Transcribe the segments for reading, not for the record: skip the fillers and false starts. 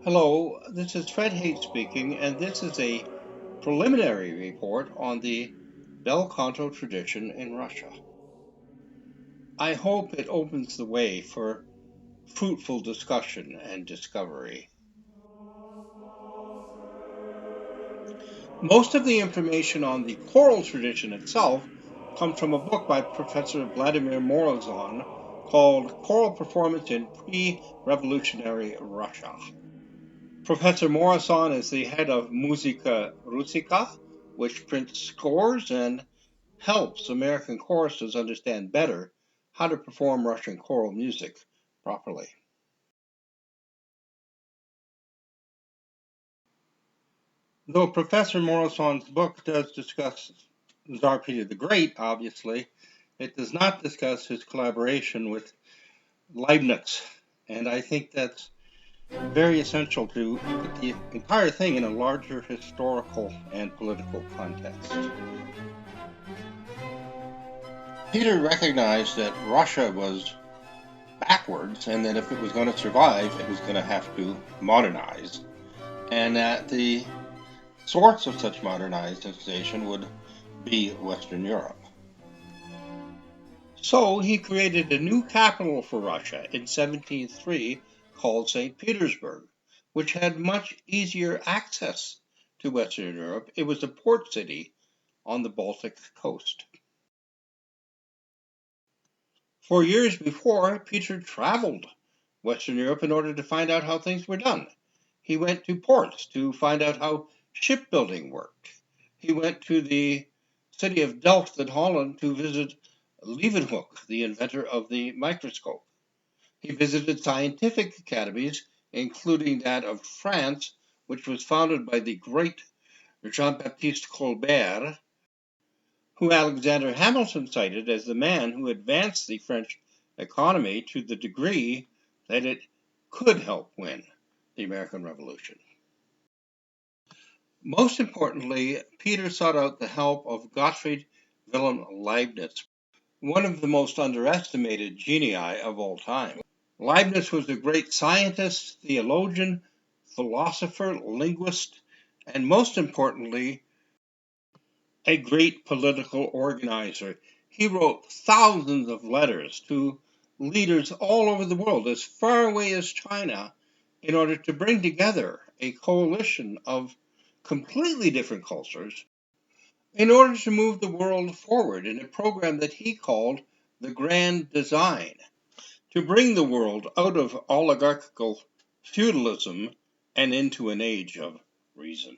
Hello, this is Fred Haight speaking, and this is a preliminary report on the bel canto tradition in Russia. I hope it opens the way for fruitful discussion and discovery. Most of the information on the choral tradition itself comes from a book by Professor Vladimir Morozov called Choral Performance in Pre-Revolutionary Russia. Professor Morrison is the head of Musica Russica, which prints scores and helps American choristers understand better how to perform Russian choral music properly. Though Professor Morrison's book does discuss Tsar Peter the Great, obviously, it does not discuss his collaboration with Leibniz, and I think that's very essential to put the entire thing in a larger historical and political context. Peter recognized that Russia was backwards and that if it was going to survive, it was going to have to modernize, and that the source of such modernization would be Western Europe. So he created a new capital for Russia in 1703 called St. Petersburg, which had much easier access to Western Europe. It was a port city on the Baltic coast. For years before, Peter traveled Western Europe in order to find out how things were done. He went to ports to find out how shipbuilding worked. He went to the city of Delft in Holland to visit Leeuwenhoek, the inventor of the microscope. He visited scientific academies, including that of France, which was founded by the great Jean-Baptiste Colbert, who Alexander Hamilton cited as the man who advanced the French economy to the degree that it could help win the American Revolution. Most importantly, Peter sought out the help of Gottfried Leibniz, one of the most underestimated genii of all time. Leibniz was a great scientist, theologian, philosopher, linguist, and most importantly, a great political organizer. He wrote thousands of letters to leaders all over the world, as far away as China, in order to bring together a coalition of completely different cultures in order to move the world forward in a program that he called the Grand Design, to bring the world out of oligarchical feudalism and into an age of reason.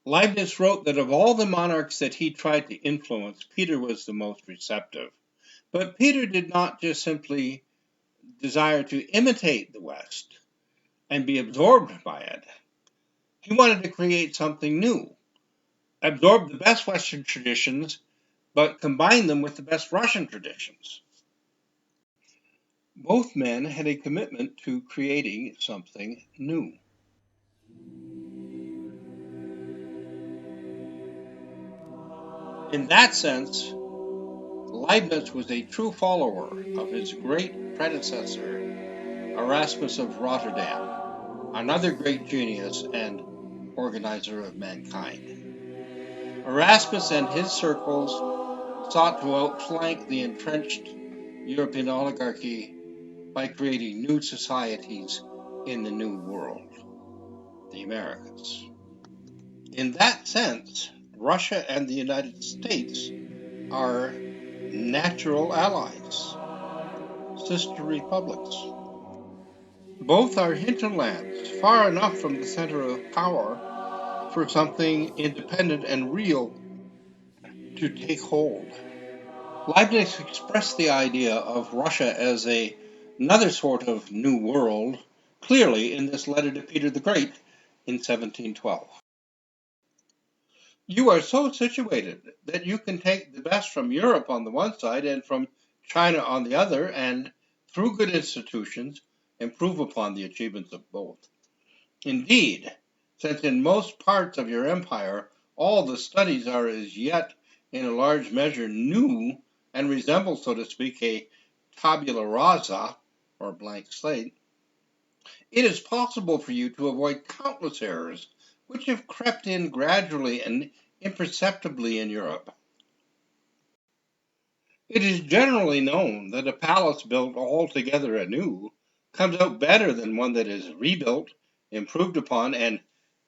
Leibniz wrote that of all the monarchs that he tried to influence, Peter was the most receptive. But Peter did not just simply desire to imitate the West and be absorbed by it. He wanted to create something new, absorb the best Western traditions, but combine them with the best Russian traditions. Both men had a commitment to creating something new. In that sense, Leibniz was a true follower of his great predecessor, Erasmus of Rotterdam, another great genius and organizer of mankind. Erasmus and his circles sought to outflank the entrenched European oligarchy by creating new societies in the New World, the Americas. In that sense, Russia and the United States are natural allies, sister republics. Both are hinterlands, far enough from the center of power for something independent and real to take hold. Leibniz expressed the idea of Russia as another sort of new world clearly in this letter to Peter the Great in 1712. You are so situated that you can take the best from Europe on the one side and from China on the other, and through good institutions, improve upon the achievements of both. Indeed, since in most parts of your empire all the studies are as yet in a large measure new and resemble, so to speak, a tabula rasa, or blank slate, It is possible for you to avoid countless errors which have crept in gradually and imperceptibly in Europe. It is generally known that a palace built altogether anew comes out better than one that is rebuilt, improved upon, and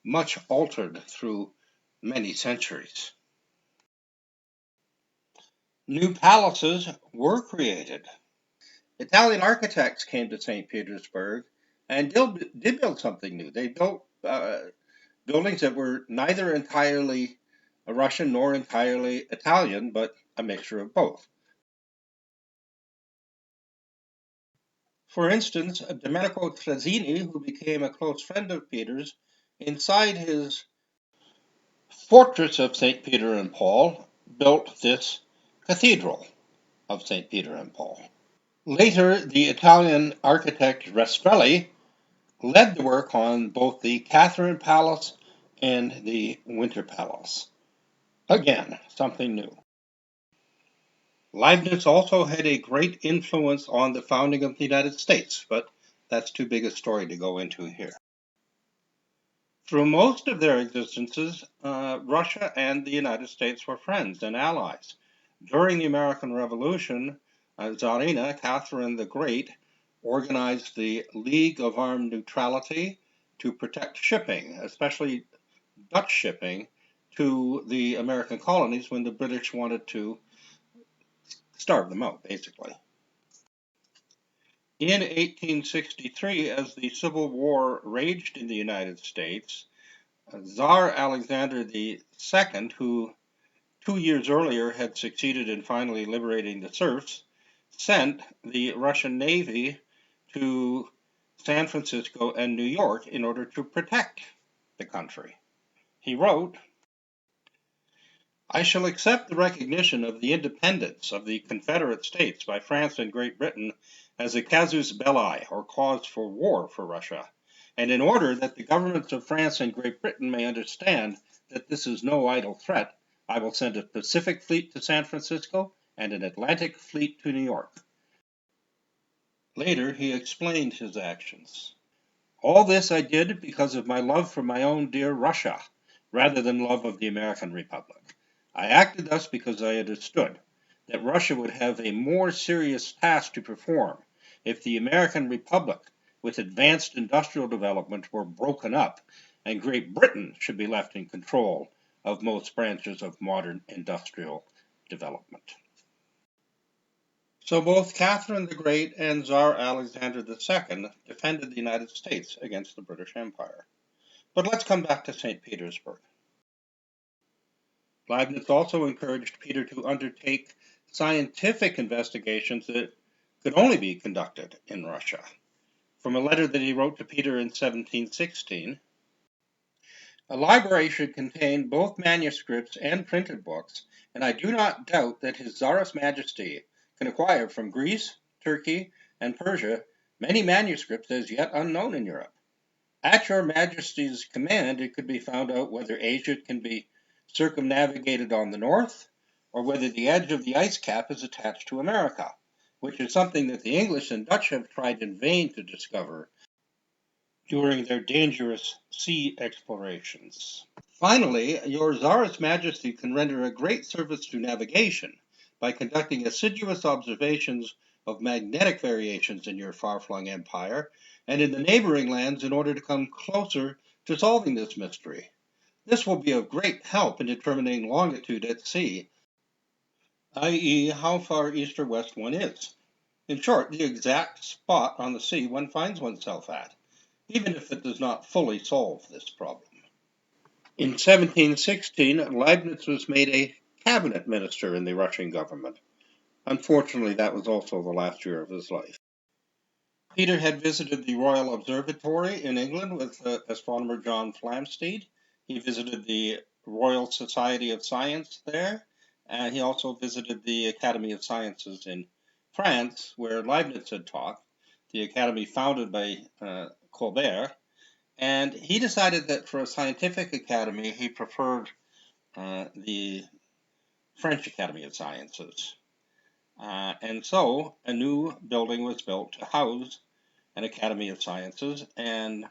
much altered through many centuries. New palaces were created. Italian architects came to St. Petersburg and did build something new. They built buildings that were neither entirely Russian nor entirely Italian, but a mixture of both. For instance, Domenico Trezzini, who became a close friend of Peter's, inside his fortress of St. Peter and Paul, built this cathedral of St. Peter and Paul. Later, the Italian architect Rastrelli led the work on both the Catherine Palace and the Winter Palace. Again, something new. Leibniz also had a great influence on the founding of the United States, but that's too big a story to go into here. Through most of their existences, Russia and the United States were friends and allies. During the American Revolution, Tsarina Catherine the Great organized the League of Armed Neutrality to protect shipping, especially Dutch shipping, to the American colonies when the British wanted to starve them out, basically. In 1863, as the Civil War raged in the United States, Tsar Alexander II, who 2 years earlier had succeeded in finally liberating the serfs, sent the Russian Navy to San Francisco and New York in order to protect the country. He wrote, I shall accept the recognition of the independence of the Confederate States by France and Great Britain as a casus belli, or cause for war for Russia, and in order that the governments of France and Great Britain may understand that this is no idle threat, I will send a Pacific fleet to San Francisco and an Atlantic fleet to New York. Later, he explained his actions. All this I did because of my love for my own dear Russia, rather than love of the American Republic. I acted thus because I understood that Russia would have a more serious task to perform if the American Republic, with advanced industrial development, were broken up, and Great Britain should be left in control of most branches of modern industrial development. So both Catherine the Great and Tsar Alexander II defended the United States against the British Empire. But let's come back to St. Petersburg. Leibniz also encouraged Peter to undertake scientific investigations that could only be conducted in Russia. From a letter that he wrote to Peter in 1716, a library should contain both manuscripts and printed books, and I do not doubt that His Tsarist Majesty can acquire from Greece, Turkey, and Persia many manuscripts as yet unknown in Europe. At your Majesty's command, it could be found out whether Asia can be circumnavigated on the north, or whether the edge of the ice cap is attached to America, which is something that the English and Dutch have tried in vain to discover during their dangerous sea explorations. Finally, your Tsarist Majesty can render a great service to navigation by conducting assiduous observations of magnetic variations in your far-flung empire and in the neighboring lands in order to come closer to solving this mystery. This will be of great help in determining longitude at sea, i.e., how far east or west one is. In short, the exact spot on the sea one finds oneself at, even if it does not fully solve this problem. In 1716, Leibniz was made a cabinet minister in the Russian government. Unfortunately, that was also the last year of his life. Peter had visited the Royal Observatory in England with astronomer John Flamsteed. He visited the Royal Society of Science there, and he also visited the Academy of Sciences in France, where Leibniz had taught, the academy founded by Colbert. And he decided that for a scientific academy, he preferred the French Academy of Sciences. And so a new building was built to house an Academy of Sciences, and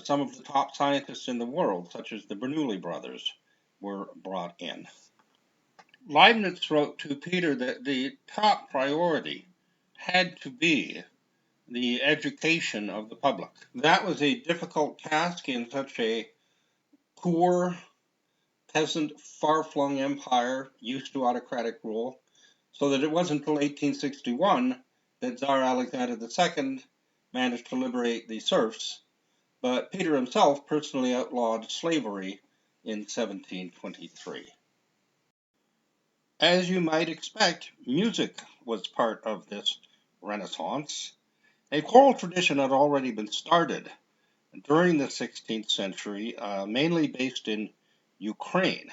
some of the top scientists in the world, such as the Bernoulli brothers, were brought in. Leibniz wrote to Peter that the top priority had to be the education of the public. That was a difficult task in such a poor, peasant, far-flung empire used to autocratic rule, so that it wasn't until 1861 that Tsar Alexander II managed to liberate the serfs, but Peter himself personally outlawed slavery in 1723. As you might expect, music was part of this Renaissance. A choral tradition had already been started during the 16th century, mainly based in Ukraine.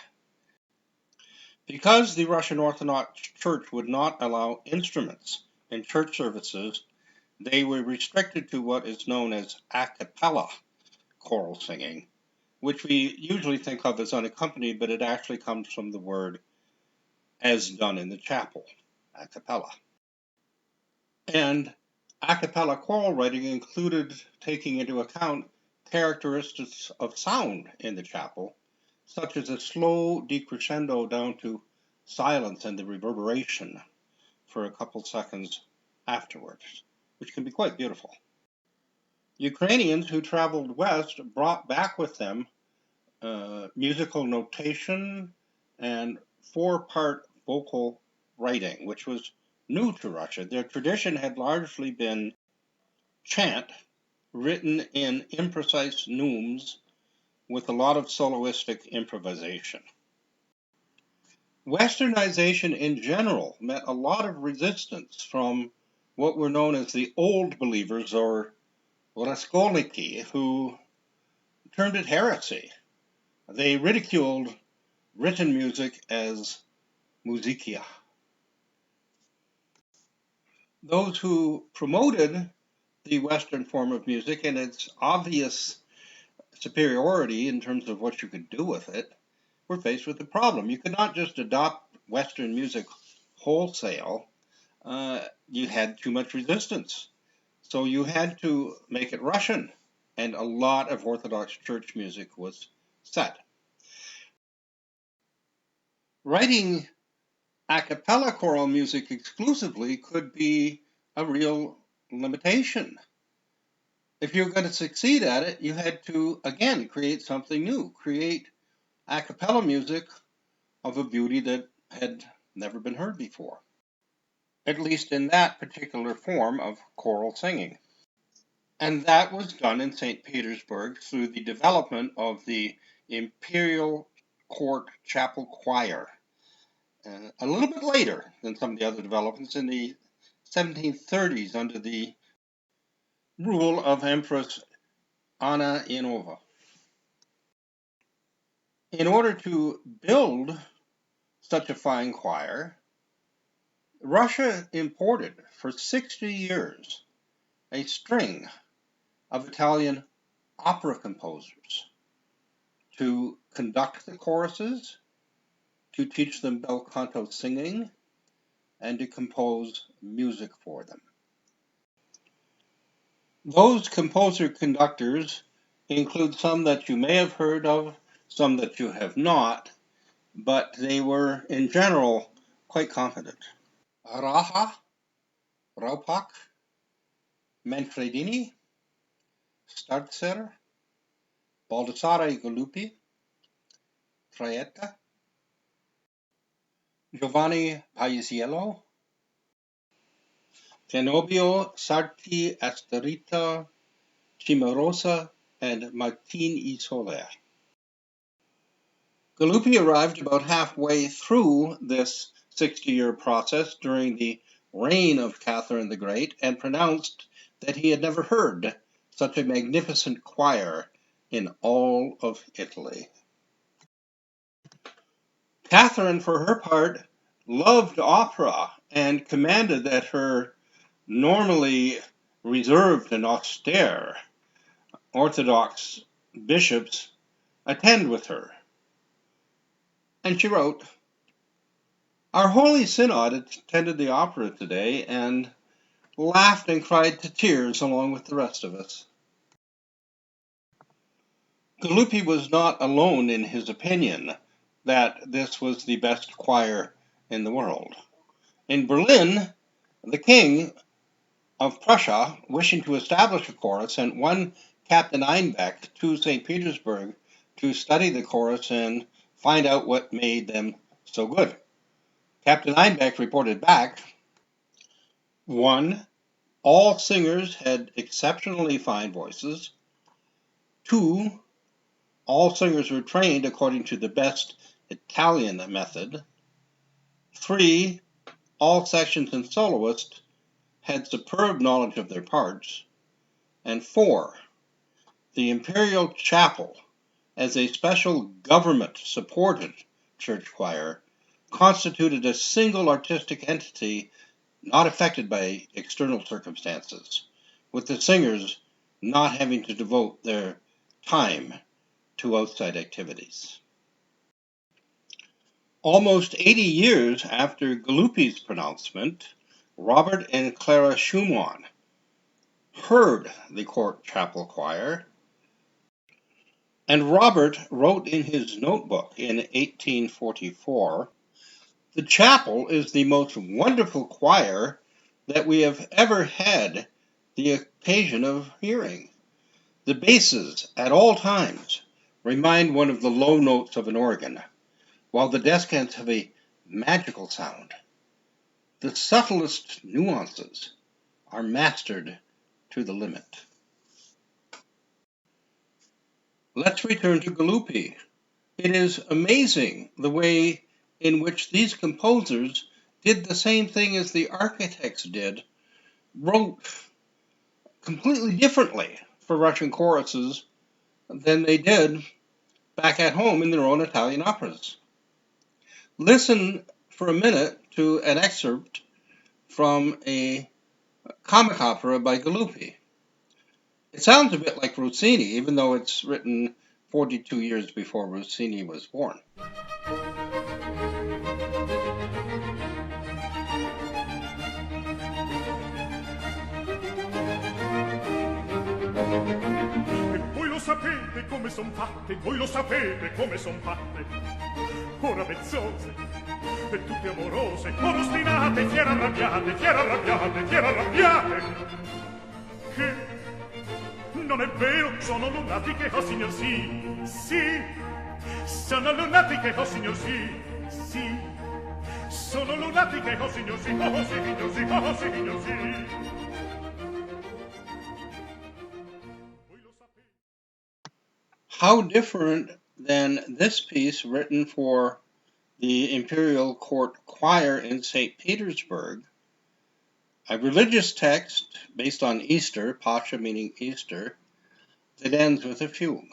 Because the Russian Orthodox Church would not allow instruments in church services, they were restricted to what is known as a cappella choral singing, which we usually think of as unaccompanied, but it actually comes from the word as done in the chapel, a cappella. And a cappella choral writing included taking into account characteristics of sound in the chapel, such as a slow decrescendo down to silence and the reverberation for a couple seconds afterwards, which can be quite beautiful. Ukrainians who traveled west brought back with them musical notation and four-part vocal writing, which was new to Russia. Their tradition had largely been chant, written in imprecise neumes with a lot of soloistic improvisation. Westernization in general met a lot of resistance from what were known as the old believers, or Raskolniki, who termed it heresy. They ridiculed written music as musicia. Those who promoted the Western form of music and its obvious superiority in terms of what you could do with it were faced with the problem. You could not just adopt Western music wholesale. You had too much resistance. So you had to make it Russian, and a lot of Orthodox Church music was set. Writing a cappella choral music exclusively could be a real limitation. If you're going to succeed at it, you had to, again, create something new, create a cappella music of a beauty that had never been heard before, at least in that particular form of choral singing. And that was done in St. Petersburg through the development of the Imperial Court Chapel Choir. A little bit later than some of the other developments, in the 1730s under the rule of Empress Anna Ivanova. In order to build such a fine choir, Russia imported for 60 years a string of Italian opera composers to conduct the choruses, to teach them bel canto singing, and to compose music for them. Those composer-conductors include some that you may have heard of, some that you have not, but they were, in general, quite competent. Raha, Raupak, Manfredini, Starzer, Baldassare Galuppi, Traetta, Giovanni Paisiello, Zenobio Sarti Astarita, Cimarosa, and Martin y Soler. Galuppi arrived about halfway through this 60-year process during the reign of Catherine the Great and pronounced that he had never heard such a magnificent choir in all of Italy. Catherine, for her part, loved opera and commanded that her normally reserved and austere Orthodox bishops attend with her. And she wrote, "Our Holy Synod attended the opera today, and laughed and cried to tears along with the rest of us. Galuppi was not alone in his opinion that this was the best choir in the world. In Berlin, the king of Prussia, wishing to establish a chorus, sent one Captain Einbeck to St. Petersburg to study the chorus and find out what made them so good. Captain Einbeck reported back, 1. All singers had exceptionally fine voices. 2. All singers were trained according to the best Italian method. 3. All sections and soloists had superb knowledge of their parts. And 4. The Imperial Chapel, as a special government-supported church choir, constituted a single artistic entity not affected by external circumstances, with the singers not having to devote their time to outside activities. Almost 80 years after Galuppi's pronouncement, Robert and Clara Schumann heard the court chapel choir, and Robert wrote in his notebook in 1844, "The chapel is the most wonderful choir that we have ever had the occasion of hearing. The basses at all times remind one of the low notes of an organ, while the descants have a magical sound. The subtlest nuances are mastered to the limit." Let's return to Galuppi. It is amazing the way in which these composers did the same thing as the architects did, wrote completely differently for Russian choruses than they did back at home in their own Italian operas. Listen for a minute to an excerpt from a comic opera by Galuppi. It sounds a bit like Rossini, even though it's written 42 years before Rossini was born. Sapete come son fatte, voi lo sapete come son fatte. Ora vezzose e tutte amorose, ora ostinate, fiera arrabbiate, fiera arrabbiate, fiera arrabbiate. Che non è vero, sono lunatiche, oh signor sì, sì. Sono lunatiche, oh signor sì, sì. Sono lunatiche, oh signor sì, oh signor sì, oh signor sì. How different than this piece written for the Imperial Court Choir in St. Petersburg, a religious text based on Easter, Pascha meaning Easter, that ends with a fugue.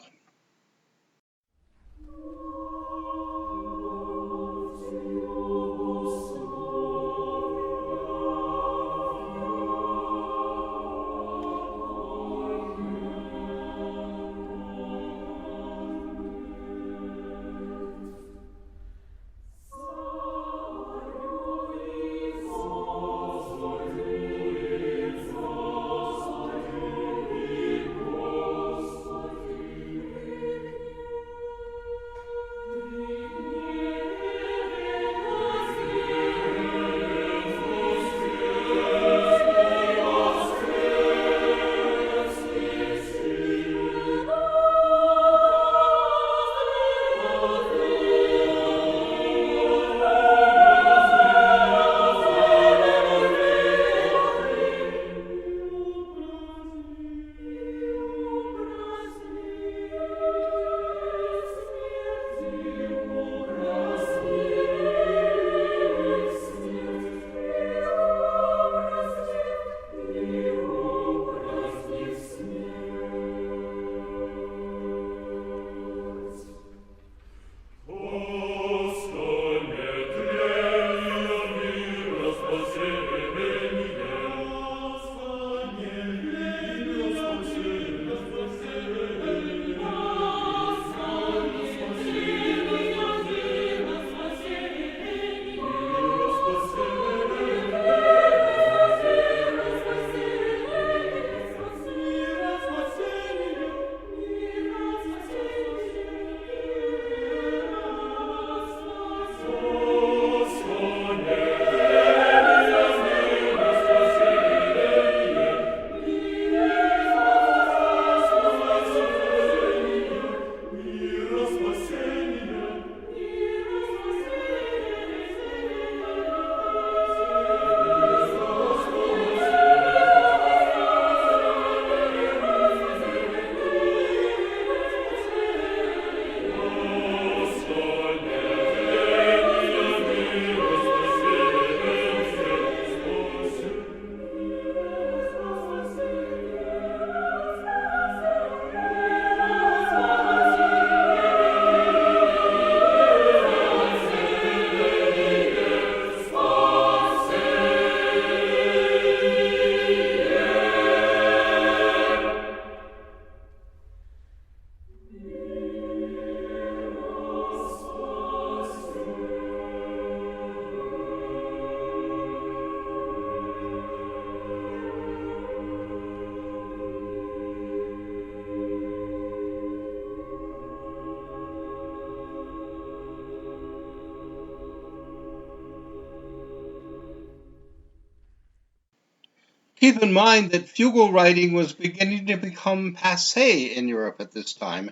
Keep in mind that fugal writing was beginning to become passé in Europe at this time.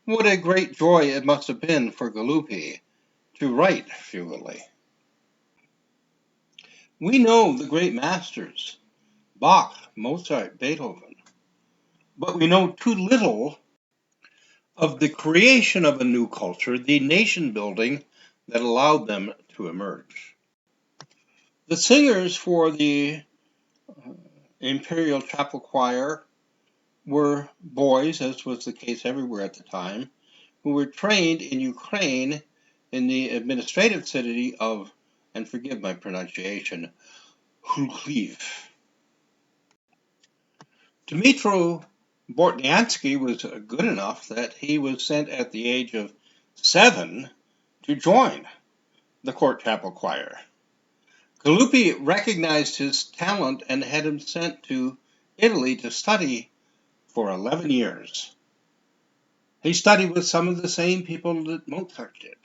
What a great joy it must have been for Galuppi to write fugally. We know the great masters, Bach, Mozart, Beethoven, but we know too little of the creation of a new culture, the nation building that allowed them to emerge. The singers for the Imperial Chapel Choir were boys, as was the case everywhere at the time, who were trained in Ukraine in the administrative city of, and forgive my pronunciation, Kharkiv. Dmitro Bortniansky was good enough that he was sent at the age of 7 to join the court chapel choir. Galuppi recognized his talent and had him sent to Italy to study for 11 years. He studied with some of the same people that Mozart did.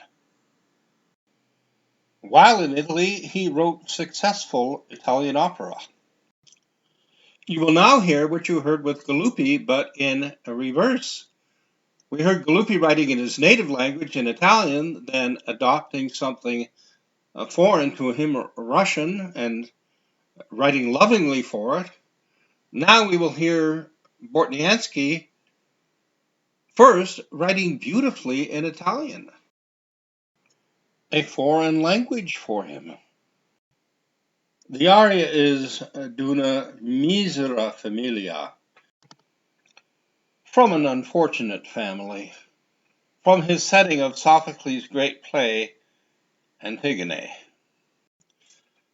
While in Italy, he wrote successful Italian opera. You will now hear what you heard with Galuppi, but in a reverse. We heard Galuppi writing in his native language in Italian, then adopting something foreign to him, Russian, and writing lovingly for it. Now we will hear Bortniansky first writing beautifully in Italian, a foreign language for him. The aria is D'una misera famiglia, from an unfortunate family, from his setting of Sophocles' great play, Antigone.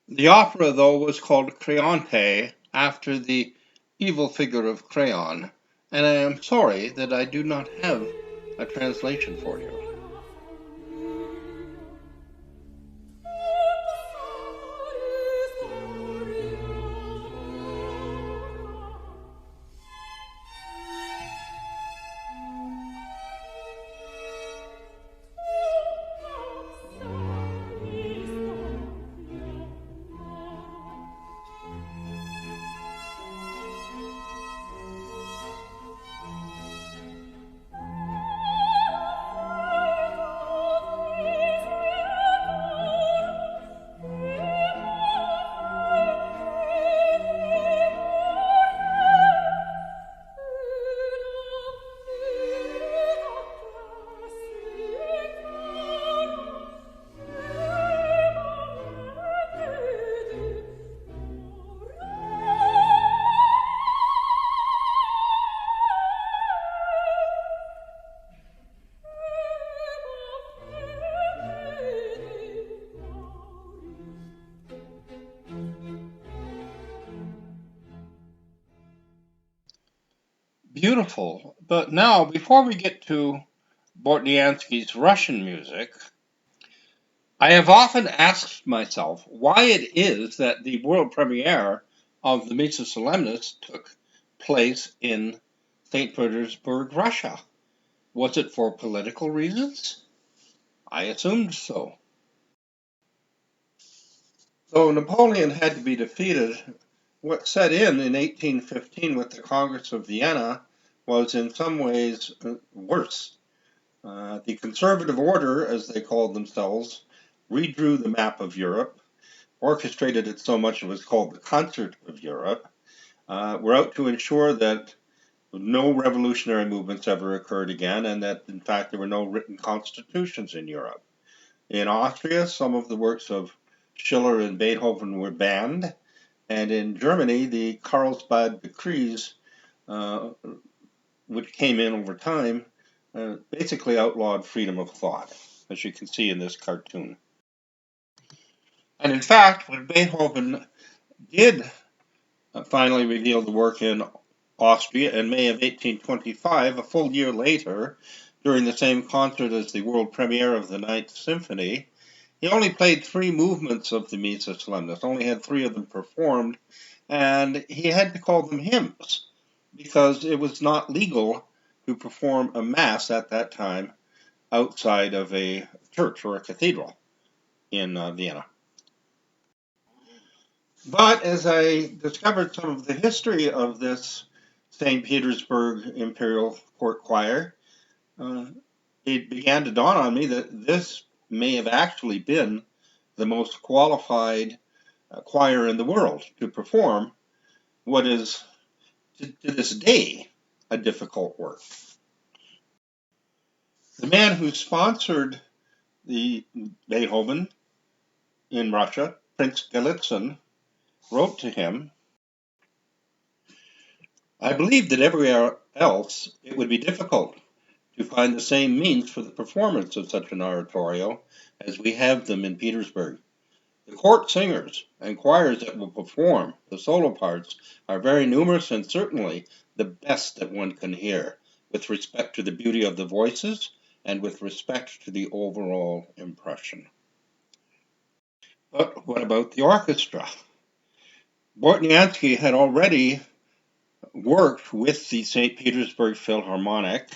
The opera, though, was called Creonte, after the evil figure of Creon, and I am sorry that I do not have a translation for you. Beautiful, but now, before we get to Bortniansky's Russian music, I have often asked myself why it is that the world premiere of the Missa Solemnis took place in St. Petersburg, Russia. Was it for political reasons? I assumed so. Though Napoleon had to be defeated, what set in 1815 with the Congress of Vienna was in some ways worse. The conservative order, as they called themselves, redrew the map of Europe, orchestrated it so much it was called the Concert of Europe, were out to ensure that no revolutionary movements ever occurred again, and that, in fact, there were no written constitutions in Europe. In Austria, some of the works of Schiller and Beethoven were banned, and in Germany, the Carlsbad decrees, which came in over time, basically outlawed freedom of thought, as you can see in this cartoon. And in fact, when Beethoven did finally reveal the work in Austria in May of 1825, a full year later, during the same concert as the world premiere of the Ninth Symphony, he only played 3 movements of the Missa Solemnis, only had 3 of them performed, and he had to call them hymns, because it was not legal to perform a mass at that time outside of a church or a cathedral in Vienna. But as I discovered some of the history of this St. Petersburg Imperial Court Choir, uh, it began to dawn on me that this may have actually been the most qualified choir in the world to perform what is, to this day, a difficult work. The man who sponsored the Beethoven in Russia, Prince Gallitzin, wrote to him, "I believe that everywhere else it would be difficult to find the same means for the performance of such an oratorio as we have them in Petersburg. The court singers and choirs that will perform the solo parts are very numerous and certainly the best that one can hear, with respect to the beauty of the voices and with respect to the overall impression." But what about the orchestra? Bortniansky had already worked with the St. Petersburg Philharmonic,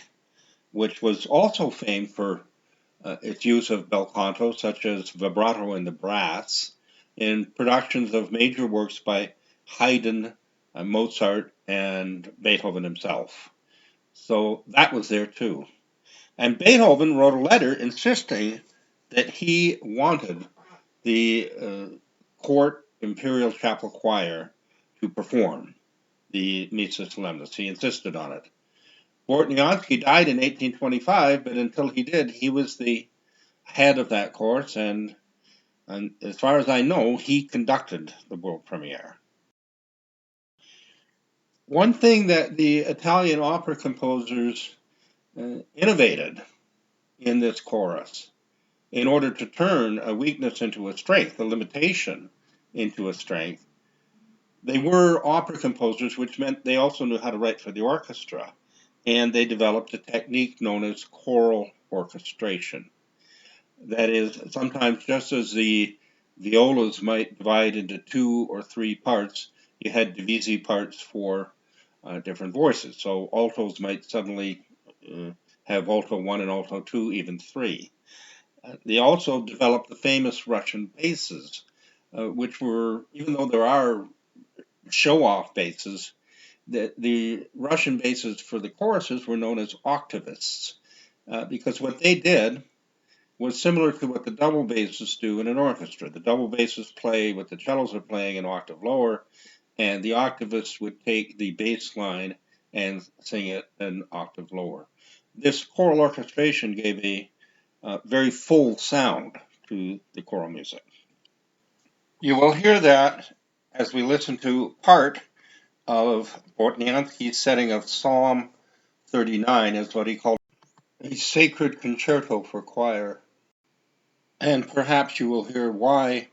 which was also famed for its use of bel canto, such as vibrato in the brass, in productions of major works by Haydn, Mozart, and Beethoven himself. So that was there too. And Beethoven wrote a letter insisting that he wanted the court imperial chapel choir to perform the Missa Solemnis. He insisted on it. Bortniansky died in 1825, but until he did, he was the head of that course, and as far as I know, he conducted the world premiere. One thing that the Italian opera composers innovated in this chorus, in order to turn a weakness into a strength, a limitation into a strength, they were opera composers, which meant they also knew how to write for the orchestra, and they developed a technique known as choral orchestration. That is, sometimes just as the violas might divide into 2 or 3 parts, you had divisi parts for different voices. So altos might suddenly have alto 1 and alto 2, even 3. They also developed the famous Russian basses, which were, even though there are show-off basses, the Russian basses for the choruses were known as octavists, because what they did was similar to what the double basses do in an orchestra. The double basses play what the cellos are playing an octave lower, and the octavists would take the bass line and sing it an octave lower. This choral orchestration gave a very full sound to the choral music. You will hear that as we listen to part of Bortniansky's setting of Psalm 39, as what he called a sacred concerto for choir. And perhaps you will hear why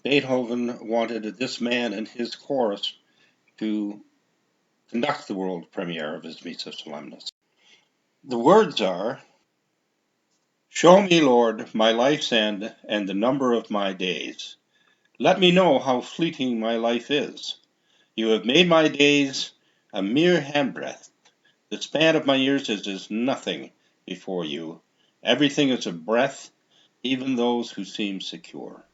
Beethoven wanted this man and his chorus to conduct the world premiere of his Missa Solemnis. The words are, "Show me, Lord, my life's end and the number of my days. Let me know how fleeting my life is. You have made my days a mere handbreadth. The span of my years is as nothing before you. Everything is a breath, even those who seem secure."